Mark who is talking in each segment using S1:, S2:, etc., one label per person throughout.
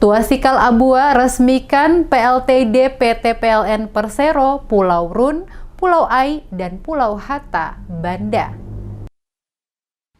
S1: Tuasikal Abua resmikan PLTD PT PLN Persero Pulau Run, Pulau Ai, dan Pulau Hatta, Banda.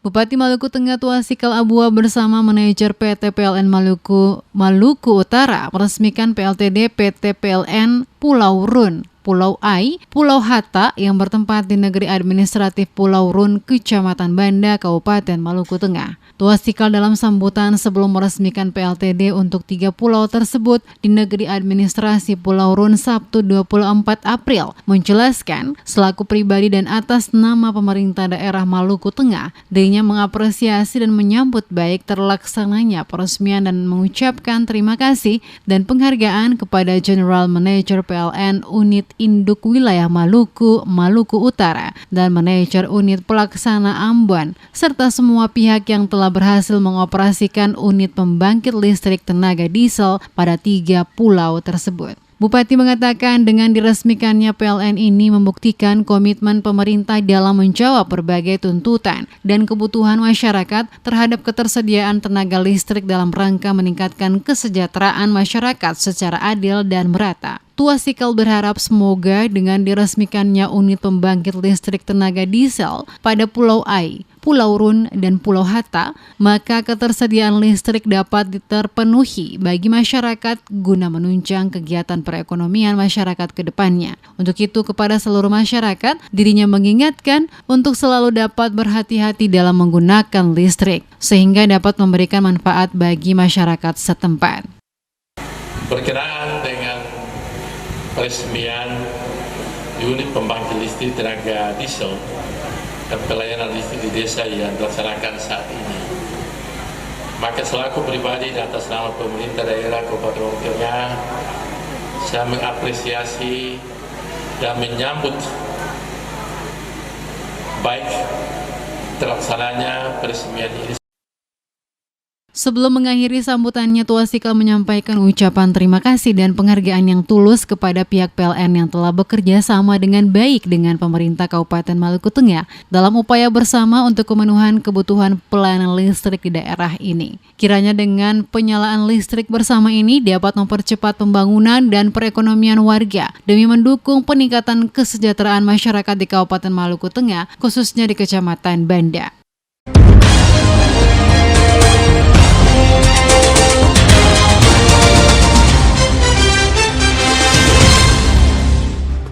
S2: Bupati Maluku Tengah Tuasikal Abua bersama manajer PT PLN Maluku Utara meresmikan PLTD PT PLN Pulau Run, Pulau Ai, Pulau Hatta yang bertempat di negeri administratif Pulau Run, Kecamatan Banda, Kabupaten Maluku Tengah. Tuasikal dalam sambutan sebelum meresmikan PLTD untuk 3 pulau tersebut di negeri administrasi Pulau Run Sabtu 24 April menjelaskan selaku pribadi dan atas nama pemerintah daerah Maluku Tengah, dirinya mengapresiasi dan menyambut baik terlaksananya peresmian dan mengucapkan terima kasih dan penghargaan kepada General Manager PLN Unit Induk Wilayah Maluku, Maluku Utara, dan Manajer Unit Pelaksana Amban, serta semua pihak yang telah berhasil mengoperasikan unit pembangkit listrik tenaga diesel pada 3 pulau tersebut. Bupati mengatakan dengan diresmikannya PLN ini membuktikan komitmen pemerintah dalam menjawab berbagai tuntutan dan kebutuhan masyarakat terhadap ketersediaan tenaga listrik dalam rangka meningkatkan kesejahteraan masyarakat secara adil dan merata. Tuasikal berharap semoga dengan diresmikannya unit pembangkit listrik tenaga diesel pada Pulau Ai, Pulau Run, dan Pulau Hatta, maka ketersediaan listrik dapat terpenuhi bagi masyarakat guna menunjang kegiatan perekonomian masyarakat ke depannya. Untuk itu, kepada seluruh masyarakat, dirinya mengingatkan untuk selalu dapat berhati-hati dalam menggunakan listrik, sehingga dapat memberikan manfaat bagi masyarakat setempat.
S3: Berkenaan dengan peresmian unit pembangkit listrik tenaga diesel dan pelayanan listrik di desa yang dilaksanakan saat ini, maka selaku pribadi dan atas nama pemerintah daerah Kabupaten Maluku Tengah, saya mengapresiasi dan menyambut baik terlaksananya peresmian ini.
S2: Sebelum mengakhiri sambutannya, Tuasikal menyampaikan ucapan terima kasih dan penghargaan yang tulus kepada pihak PLN yang telah bekerja sama dengan baik dengan pemerintah Kabupaten Maluku Tengah dalam upaya bersama untuk pemenuhan kebutuhan pelayanan listrik di daerah ini. Kiranya dengan penyalaan listrik bersama ini dapat mempercepat pembangunan dan perekonomian warga demi mendukung peningkatan kesejahteraan masyarakat di Kabupaten Maluku Tengah, khususnya di Kecamatan Banda.